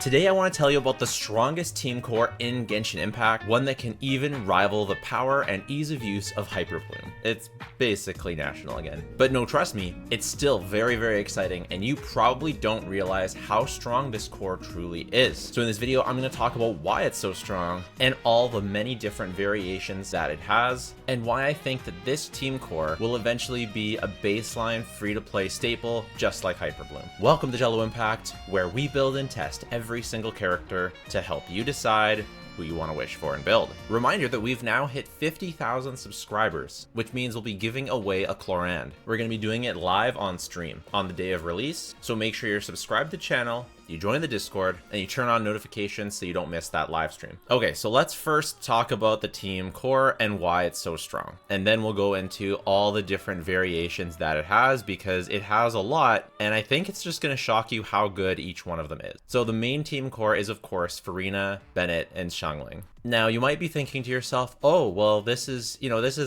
Today I want to tell you about the strongest team core in Genshin Impact, one that can even rival the power and ease of use of Hyper Bloom. It's basically national again. But no, trust me, it's still very exciting, and you probably don't realize how strong this core truly is. So in this video, I'm going to talk about why it's so strong, and all the many different variations that it has, and why I think that this team core will eventually be a baseline free-to-play staple, just like Hyper Bloom. Welcome to Jello Impact, where we build and test every single character to help you decide who you want to wish for and build. Reminder that we've now hit 50,000 subscribers, which means we'll be giving away a Chlorand. We're going to be doing it live on stream on the day of release, so make sure you're subscribed to the channel, you join the Discord, and you turn on notifications so you don't miss that live stream. Okay, so let's first talk about the team core and why it's so strong. And then we'll go into all the different variations that it has, because it has a lot, and I think it's just going to shock you how good each one of them is. So the main team core is, of course, Furina, Bennett, and Xiangling. Now, you might be thinking to yourself, oh, well, this is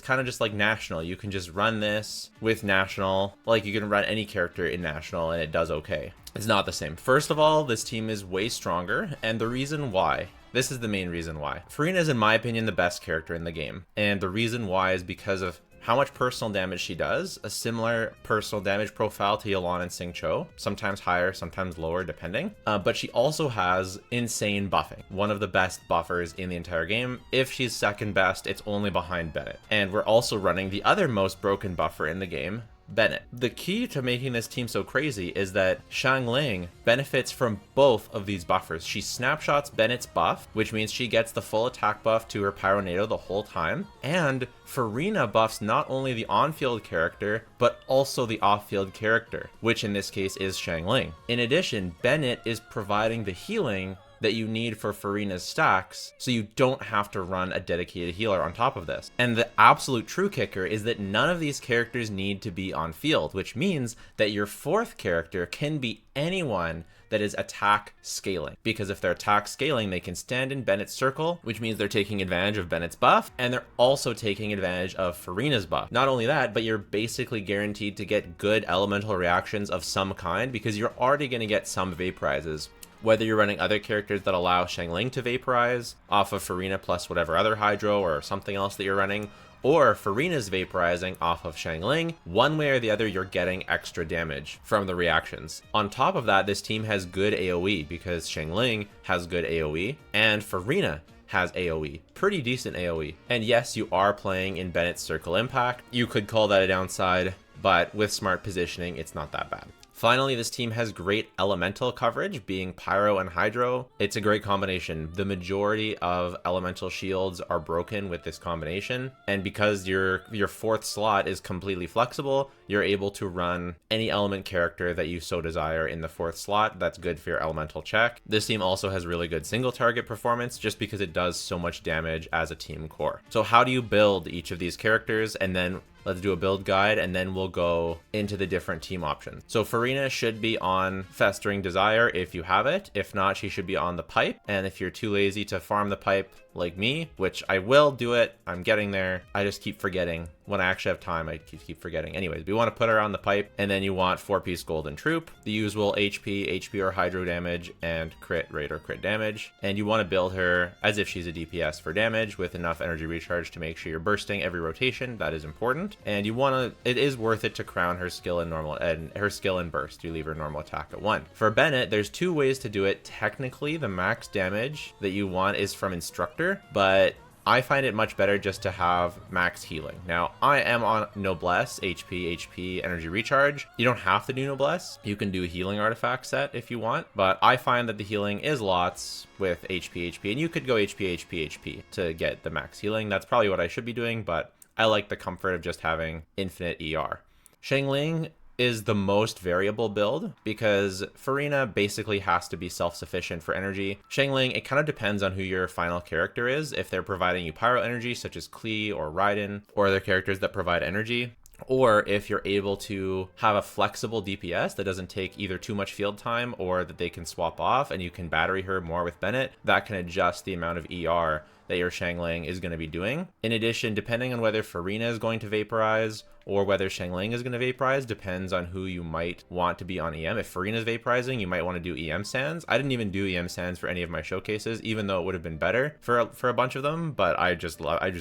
kind of just like National. You can just run this with National, like you can run any character in National and it does okay. It's not the same. First of all, this team is way stronger, and the reason why, this is the main reason why. Furina is, in my opinion, the best character in the game, and the reason why is because of how much personal damage she does, a similar personal damage profile to Yelan and Xingqiu, sometimes higher, sometimes lower, depending. But she also has insane buffing, one of the best buffers in the entire game. If she's second best, it's only behind Bennett. And we're also running the other most broken buffer in the game, Bennett. The key to making this team so crazy is that Xiangling benefits from both of these buffers. She snapshots Bennett's buff, which means she gets the full attack buff to her Pyronado the whole time, and Furina buffs not only the on-field character, but also the off-field character, which in this case is Xiangling. In addition, Bennett is providing the healing that you need for Furina's stacks, so you don't have to run a dedicated healer on top of this. And the absolute true kicker is that none of these characters need to be on field, which means that your fourth character can be anyone that is attack scaling. Because if they're attack scaling, they can stand in Bennett's circle, which means they're taking advantage of Bennett's buff, and they're also taking advantage of Furina's buff. Not only that, but you're basically guaranteed to get good elemental reactions of some kind, because you're already going to get some vaporizes. Whether you're running other characters that allow Xiangling to vaporize off of Furina plus whatever other Hydro or something else that you're running, or Furina's vaporizing off of Xiangling, one way or the other, you're getting extra damage from the reactions. On top of that, this team has good AoE because Xiangling has good AoE and Furina has AoE, pretty decent AoE. And yes, you are playing in Bennett's Circle Impact. You could call that a downside, but with smart positioning, it's not that bad. Finally, this team has great elemental coverage, being Pyro and Hydro. It's a great combination. The majority of elemental shields are broken with this combination, and because your fourth slot is completely flexible, you're able to run any element character that you so desire in the fourth slot. That's good for your elemental check. This team also has really good single target performance just because it does so much damage as a team core. So how do you build each of these characters? And then let's do a build guide, and then we'll go into the different team options. So Furina should be on Festering Desire if you have it. If not, she should be on the pipe. And if you're too lazy to farm the pipe like me, which I will do it, I'm getting there, I just keep forgetting. When I actually have time, I keep forgetting. Anyways, we want to put her on the pipe, and then you want 4-piece Golden Troop, the usual HP or Hydro damage, and crit rate or crit damage. And you want to build her as if she's a DPS for damage with enough energy recharge to make sure you're bursting every rotation. That is important. And you want to, it is worth it to crown her skill in normal and her skill in burst. You leave her normal attack at 1. For Bennett, there's 2 ways to do it. Technically, the max damage that you want is from Instructor, but I find it much better just to have max healing. Now, I am on Noblesse, HP, energy recharge. You don't have to do Noblesse. You can do a healing artifact set if you want, but I find that the healing is lots with HP, and you could go HP to get the max healing. That's probably what I should be doing, but I like the comfort of just having infinite ER. Xiangling is the most variable build because Furina basically has to be self-sufficient for energy. Xiangling, it kind of depends on who your final character is. If they're providing you pyro energy, such as Klee or Raiden, or other characters that provide energy, or if you're able to have a flexible DPS that doesn't take either too much field time or that they can swap off and you can battery her more with Bennett, that can adjust the amount of ER that your Xiangling is going to be doing. In addition, depending on whether Furina is going to vaporize or whether Xiangling is going to vaporize, depends on who you might want to be on EM. If Furina is vaporizing, you might want to do EM Sands. I didn't even do EM Sands for any of my showcases, even though it would have been better for a bunch of them, but I just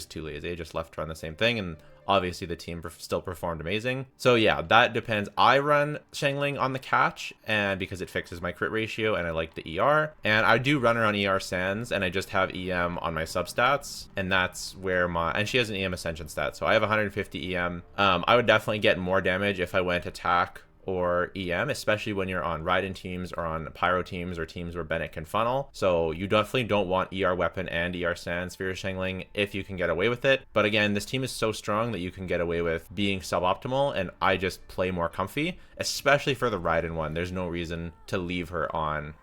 too lazy. I just left to run the same thing, and obviously the team still performed amazing. So yeah, that depends. I run Xiangling on the catch, and because it fixes my crit ratio and I like the ER, and I do run her on ER Sands, and I just have EM on my substats, and that's where and she has an EM Ascension stat, so I have 150 EM. I would definitely get more damage if I went attack or EM, especially when you're on Raiden teams or on Pyro teams or teams where Bennett can funnel. So you definitely don't want ER weapon and ER Sands for your Xiangling if you can get away with it. But again, this team is so strong that you can get away with being suboptimal, and I just play more comfy, especially for the Raiden one. There's no reason to leave her on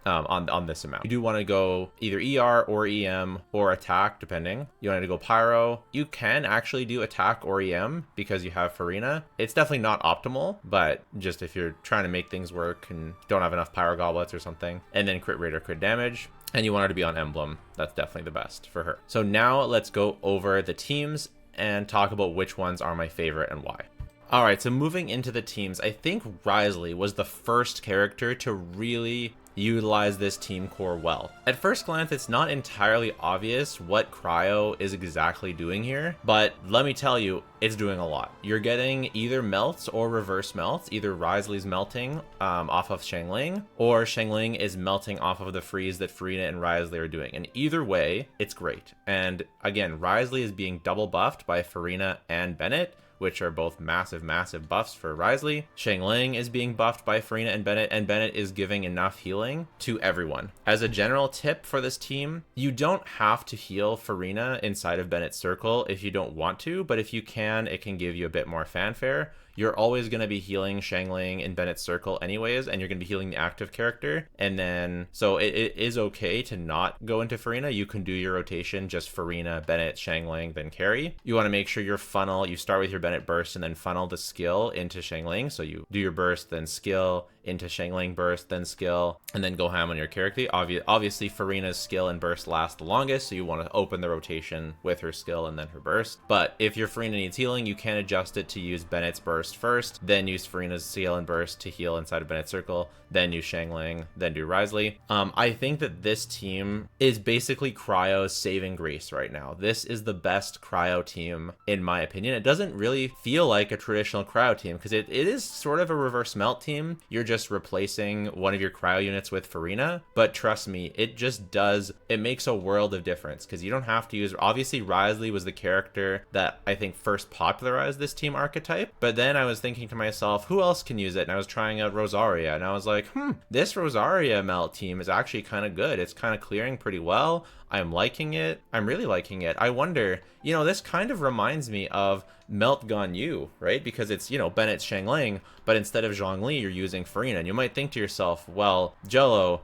this amount. You do want to go either ER or EM or attack, depending. You want to go Pyro. You can actually do attack or EM because you have Furina. It's definitely not optimal, but just if you're trying to make things work and don't have enough Pyro Goblets or something, and then crit rate or crit damage, and you want her to be on Emblem, that's definitely the best for her. So now let's go over the teams and talk about which ones are my favorite and why. All right, so moving into the teams, I think Wriothesley was the first character to really utilize this team core well. At first glance, it's not entirely obvious what Cryo is exactly doing here, but let me tell you, it's doing a lot. You're getting either melts or reverse melts. Either Wriothesley's melting off of Xiangling, or Xiangling is melting off of the freeze that Furina and Wriothesley are doing. And either way, it's great. And again, Wriothesley is being double buffed by Furina and Bennett, which are both massive buffs for Wriothesley. Xiangling is being buffed by Furina and Bennett is giving enough healing to everyone. As a general tip for this team, you don't have to heal Furina inside of Bennett's circle if you don't want to, but if you can, it can give you a bit more fanfare. You're always going to be healing Xiangling in Bennett's circle anyways, and you're going to be healing the active character. And then, so it is okay to not go into Furina. You can do your rotation, just Furina, Bennett, Xiangling, then carry. You want to make sure your funnel, you start with your Bennett burst and then funnel the skill into Xiangling. So you do your burst, then skill, into Xiangling burst, then skill, and then go ham on your character. Obviously, Furina's skill and burst last the longest, so you want to open the rotation with her skill and then her burst. But if your Furina needs healing, you can adjust it to use Bennett's burst first, then use Furina's skill and burst to heal inside of Bennett's circle, then use Xiangling, then do Wriothesley. I think that this team is basically Cryo's saving grace right now. This is the best Cryo team, in my opinion. It doesn't really feel like a traditional Cryo team, because it is sort of a reverse melt team. You're just replacing one of your Cryo units with Furina, but trust me, it makes a world of difference, because you don't have to use, obviously Wriothesley was the character that I think first popularized this team archetype, but then I was thinking to myself, who else can use it? And I was trying out Rosaria, and I was like, this Rosaria melt team is actually kind of good. It's kind of clearing pretty well. I'm liking it. I'm really liking it. I wonder, this kind of reminds me of Melt Ganyu, right? Because it's, Bennett Xiangling, but instead of Zhongli, you're using Furina. And you might think to yourself, well, Jello,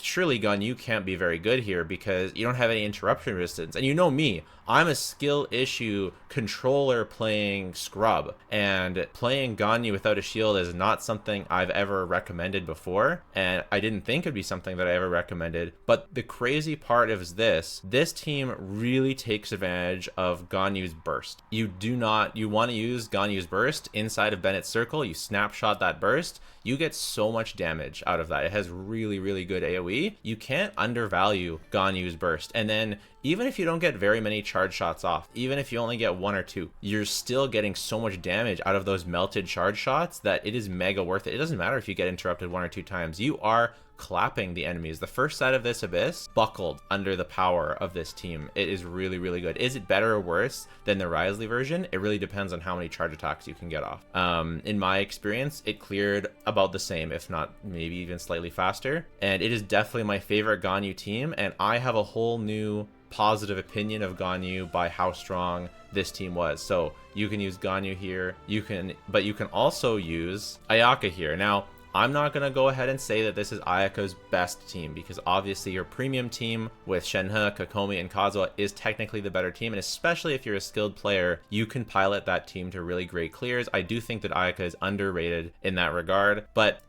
surely Ganyu can't be very good here because you don't have any interruption resistance. And you know me, I'm a skill issue controller playing scrub, and playing Ganyu without a shield is not something I've ever recommended before, and I didn't think it'd be something that I ever recommended. But the crazy part is this team really takes advantage of Ganyu's burst. You want to use Ganyu's burst inside of Bennett's circle, you snapshot that burst, you get so much damage out of that. It has really, really good AoE. You can't undervalue Ganyu's burst. And then even if you don't get very many charge shots off, even if you only get one or two, you're still getting so much damage out of those melted charge shots that it is mega worth it. It doesn't matter if you get interrupted one or two times. You are clapping the enemies. The first side of this Abyss buckled under the power of this team. It is really, really good. Is it better or worse than the Wriothesley version? It really depends on how many charge attacks you can get off. In my experience, it cleared about the same, if not maybe even slightly faster. And it is definitely my favorite Ganyu team, and I have a whole new positive opinion of Ganyu by how strong this team was. So you can use Ganyu here, but you can also use Ayaka here. Now, I'm not going to go ahead and say that this is Ayaka's best team, because obviously your premium team with Shenhe, Kokomi, and Kazuha is technically the better team, and especially if you're a skilled player, you can pilot that team to really great clears. I do think that Ayaka is underrated in that regard, but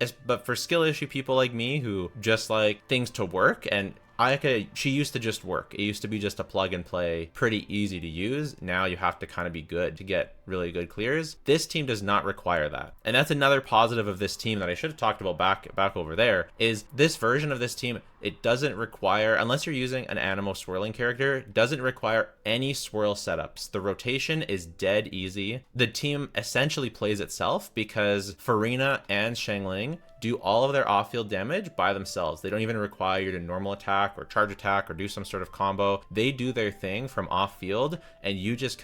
for skill issue people like me who just like things to work, and Ayaka, she used to just work. It used to be just a plug and play, pretty easy to use. Now you have to kind of be good to get really good clears. This team does not require that. And that's another positive of this team that I should have talked about back over there, is this version of this team, it doesn't require, unless you're using an Anemo swirling character, doesn't require any swirl setups. The rotation is dead easy. The team essentially plays itself because Furina and Xiangling do all of their off-field damage by themselves. They don't even require you to normal attack or charge attack or do some sort of combo. They do their thing from off-field, and you just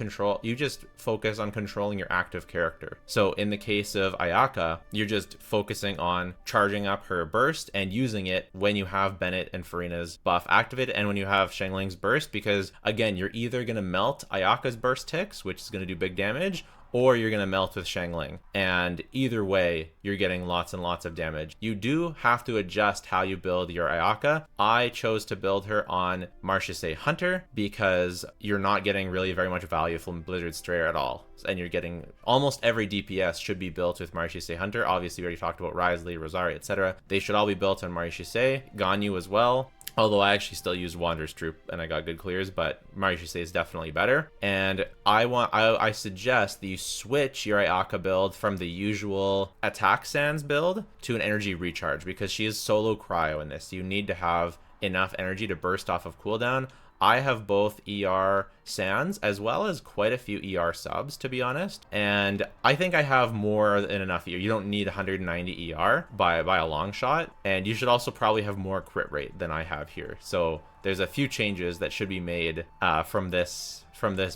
focus on controlling your active character. So in the case of Ayaka, you're just focusing on charging up her burst and using it when you have Bennett and Furina's buff activated and when you have Xiangling's burst, because again, you're either going to melt Ayaka's burst ticks, which is going to do big damage, or you're going to melt with Xiangling. And either way, you're getting lots and lots of damage. You do have to adjust how you build your Ayaka. I chose to build her on Marchese Hunter because you're not getting really very much value from Blizzard Strayer at all. And you're getting almost every DPS should be built with Marchese Hunter. Obviously, we already talked about Wriothesley, Rosaria, etc. They should all be built on Marchese, Ganyu as well. Although I actually still use Wanderer's Troop and I got good clears, but Marchese is definitely better. And I suggest that you switch your Ayaka build from the usual attack sands build to an energy recharge, because she is solo cryo in this. You need to have enough energy to burst off of cooldown. I have both ER sands as well as quite a few ER subs, to be honest. And I think I have more than enough ER. You don't need 190 ER by a long shot. And you should also probably have more crit rate than I have here. So there's a few changes that should be made from this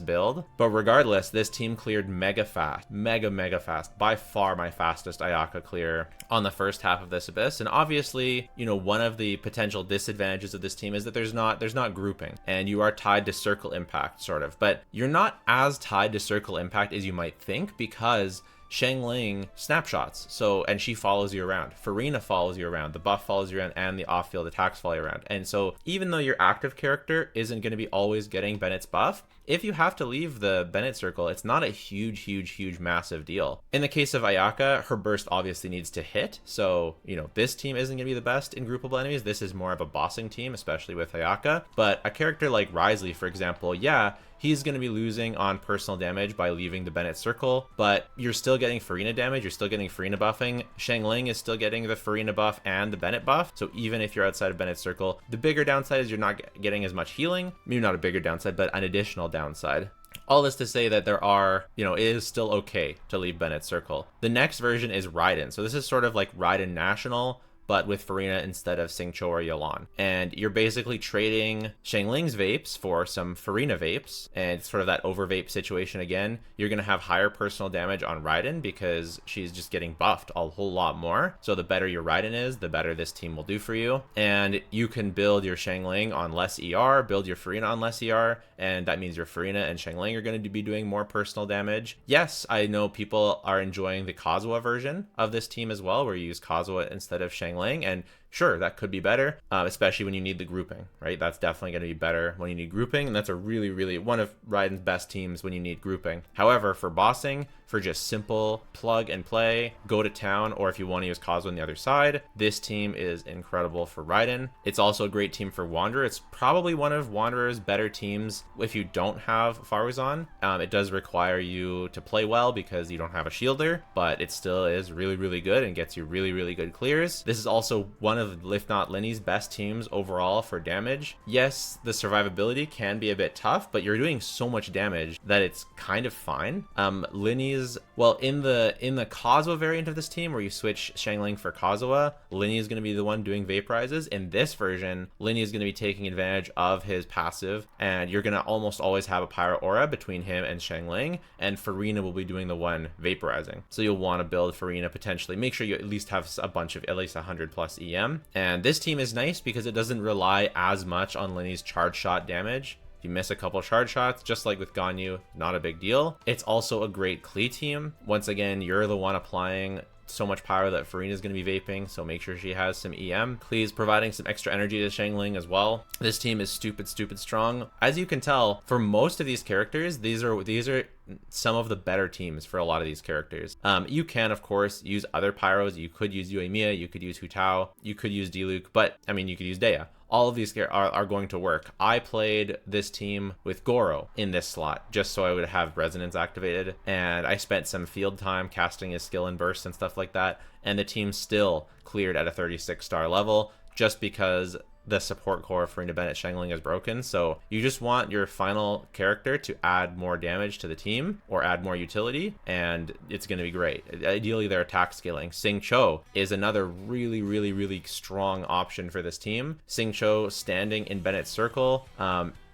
build. But regardless, this team cleared mega fast, mega fast. By far my fastest Ayaka clear on the first half of this Abyss. And obviously, you know, one of the potential disadvantages of this team is that there's not grouping, and you are tied to circle impact sort of, but you're not as tied to circle impact as you might think, because Xiangling snapshots, and she follows you around. Furina follows you around, the buff follows you around, and the off-field attacks follow you around. And so even though your active character isn't going to be always getting Bennett's buff, if you have to leave the Bennett circle, it's not a huge massive deal. In the case of Ayaka, her burst obviously needs to hit. So, you know, this team isn't going to be the best in groupable enemies. This is more of a bossing team, especially with Ayaka. But a character like Wriothesley, for example, yeah, he's going to be losing on personal damage by leaving the Bennett circle, but you're still getting Furina damage, you're still getting Furina buffing. Xiangling is still getting the Furina buff and the Bennett buff, so even if you're outside of Bennett circle, the bigger downside is you're not getting as much healing. Maybe not a bigger downside, but an additional downside. All this to say that there are, you know, it is still okay to leave Bennett circle. The next version is Raiden. So this is sort of like Raiden National, but with Furina instead of Xingqiu or Yelan. And you're basically trading Xiangling's vapes for some Furina vapes, and it's sort of that over vape situation again. You're gonna have higher personal damage on Raiden because she's just getting buffed a whole lot more. So the better your Raiden is, the better this team will do for you. And you can build your Xiangling on less ER, build your Furina on less ER, and that means your Furina and Xiangling are gonna be doing more personal damage. Yes, I know people are enjoying the Kazuha version of this team as well, where you use Kazuha instead of Xiangling. And sure, that could be better, especially when you need the grouping, right? That's definitely going to be better when you need grouping, and that's a really one of Raiden's best teams when you need grouping. However, for bossing, for just simple plug and play, go to town, or if you want to use Kazuha on the other side, this team is incredible for Raiden. It's also a great team for Wanderer. It's probably one of Wanderer's better teams if you don't have Faruzan. It does require you to play well because you don't have a shielder, but it still is really good and gets you really good clears. This is also one of, if not Linny's best teams overall for damage. Yes, the survivability can be a bit tough, but you're doing so much damage that it's kind of fine. Linny's, well, in the Kazuha variant of this team where you switch Xiangling for Kazuha, Linny is going to be the one doing vaporizes. In this version, Linny is going to be taking advantage of his passive, and you're going to almost always have a Pyro Aura between him and Xiangling, and Furina will be doing the one vaporizing. So you'll want to build Furina potentially. Make sure you at least have a bunch of at least 100 plus EM. And this team is nice because it doesn't rely as much on Linny's charge shot damage. If you miss a couple charge shots, just like with Ganyu, not a big deal. It's also a great Klee team. Once again, you're the one applying so much power that Furina is going to be vaping, so make sure she has some EM. Klee is providing some extra energy to Xiangling as well. This team is stupid strong. As you can tell, for most of these characters, these are some of the better teams for a lot of these characters. You can, of course, use other pyros. You could use Yoimiya, you could use Hu Tao, you could use Diluc, but I mean, you could use Dehya. all of these are going to work. I played this team with Goro in this slot just so I would have Resonance activated, and I spent some field time casting his skill and bursts and stuff like that, and the team still cleared at a 36-star level just because the support core for Farina Bennett Xiangling is broken. So you just want your final character to add more damage to the team or add more utility, and it's going to be great. Ideally, they're attack scaling. Xingqiu is another really, really, really strong option for this team. Xingqiu standing in Bennett's circle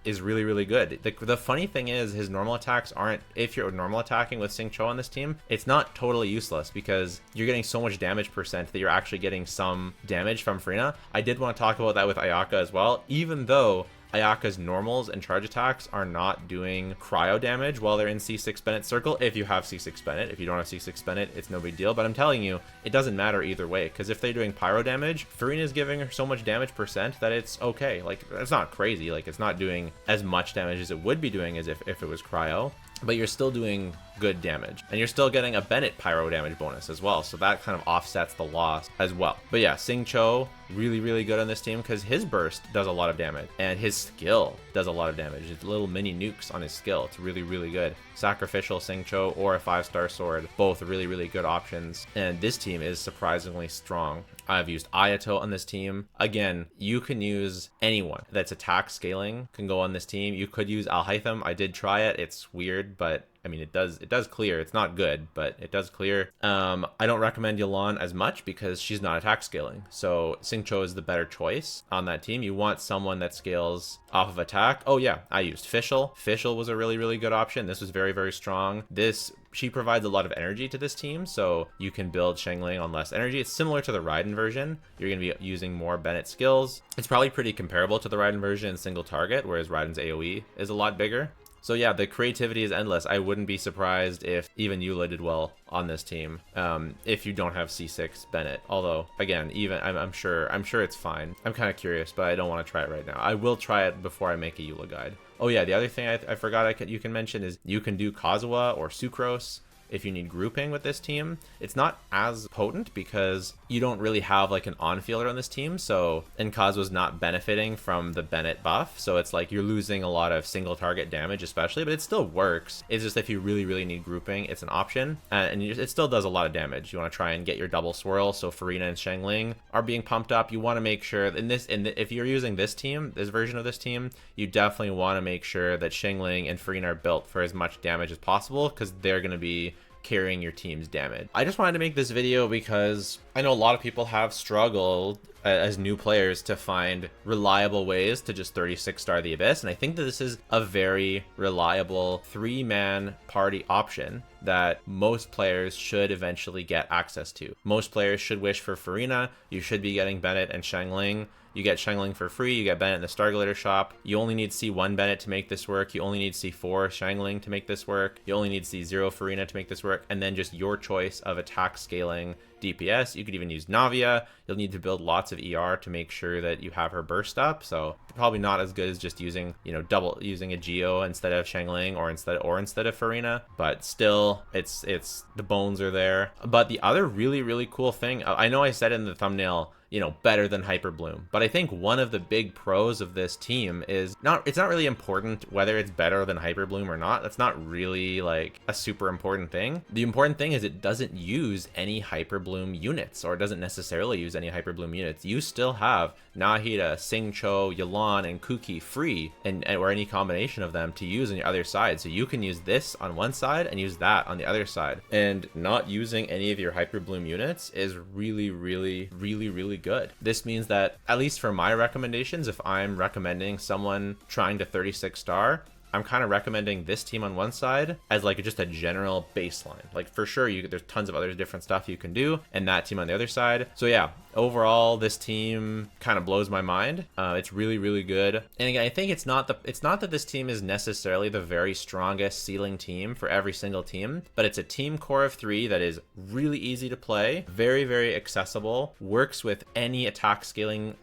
is really, really good. The funny thing is his normal attacks aren't, if you're normal attacking with Xingqiu on this team, it's not totally useless because you're getting so much damage percent that you're actually getting some damage from Farina. I did want to talk about that with Ayaka as well, even though Ayaka's normals and charge attacks are not doing cryo damage while they're in C6 Bennett circle. If you have C6 Bennett, if you don't have C6 Bennett, it's no big deal. But I'm telling you, it doesn't matter either way, because if they're doing pyro damage, Farina is giving her so much damage percent that it's okay. Like, it's not crazy. Like, it's not doing as much damage as it would be doing as if it was cryo, but you're still doing good damage, and you're still getting a Bennett pyro damage bonus as well, so that kind of offsets the loss as well. But yeah, Xingqiu really, really good on this team because his burst does a lot of damage and his skill does a lot of damage. It's little mini nukes on his skill. It's really, really good. Sacrificial Xingqiu or a 5-star sword, both really, really good options, and this team is surprisingly strong. I've used Ayato on this team. Again, you can use anyone that's attack scaling can go on this team. You could use Alhaitham. I did try it. It's weird, but I mean, it does clear. It's not good, but it does clear. I don't recommend Yelan as much because she's not attack scaling. So Xingqiu is the better choice on that team. You want someone that scales off of attack. Oh yeah, I used Fischl. Fischl was a really, really good option. This was very, very strong. She provides a lot of energy to this team, so you can build Xiangling on less energy. It's similar to the Raiden version. You're going to be using more Bennett skills. It's probably pretty comparable to the Raiden version in single target, whereas Raiden's AoE is a lot bigger. So yeah, the creativity is endless. I wouldn't be surprised if even Eula did well on this team if you don't have C6 Bennett. Although, again, even I'm sure it's fine. I'm kind of curious, but I don't want to try it right now. I will try it before I make a Eula guide. Oh yeah, the other thing I forgot you can mention is you can do Kazuha or Sucrose if you need grouping with this team. It's not as potent because you don't really have like an on-fielder on this team, so, and Kazuha's not benefiting from the Bennett buff, so it's like you're losing a lot of single target damage especially, but it still works. It's just if you really, really need grouping, it's an option, and it still does a lot of damage. You want to try and get your double swirl, so Farina and Xiangling are being pumped up. You want to make sure, if you're using this team, this version of this team, you definitely want to make sure that Xiangling and Farina are built for as much damage as possible, because they're going to be carrying your team's damage. I just wanted to make this video because I know a lot of people have struggled as new players to find reliable ways to just 36-star the Abyss, and I think that this is a very reliable 3-man party option that most players should eventually get access to. Most players should wish for Farina. You should be getting Bennett and Xiangling. You get Xiangling for free, you get Bennett in the Starglitter shop. You only need C1 Bennett to make this work. You only need C4 Xiangling to make this work. You only need C0 Farina to make this work. And then just your choice of attack scaling DPS. You could even use Navia. You'll need to build lots of ER to make sure that you have her burst up. So probably not as good as just using, using a Geo instead of Xiangling or instead of Farina. But still, it's the bones are there. But the other really, really cool thing, I know I said in the thumbnail, better than Hyperbloom. But I think one of the big pros of this team is it's not really important whether it's better than Hyperbloom or not. That's not really like a super important thing. The important thing is it doesn't use any Hyperbloom units, or it doesn't necessarily use any Hyperbloom units. You still have Nahida, Xingqiu, Yelan, and Kuki free, or any combination of them to use on your other side. So you can use this on one side and use that on the other side. And not using any of your Hyperbloom units is really, really, really, really good. This means that, at least for my recommendations, if I'm recommending someone trying to 36-star, I'm kind of recommending this team on one side as like just a general baseline. Like for sure, there's tons of other different stuff you can do, and that team on the other side. So yeah, overall, this team kind of blows my mind. It's really, really good. And again, I think it's not that this team is necessarily the very strongest ceiling team for every single team, but it's a team core of 3 that is really easy to play, very, very accessible, works with any attack scaling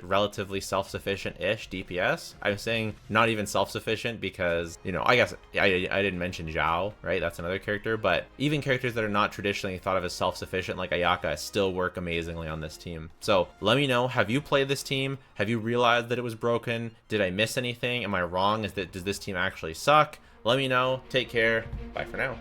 relatively self-sufficient-ish DPS. I'm saying not even self-sufficient because, I guess I didn't mention Zhao, right? That's another character, but even characters that are not traditionally thought of as self-sufficient like Ayaka still work amazingly on this team. So let me know, have you played this team? Have you realized that it was broken? Did I miss anything? Am I wrong? Does this team actually suck? Let me know. Take care. Bye for now.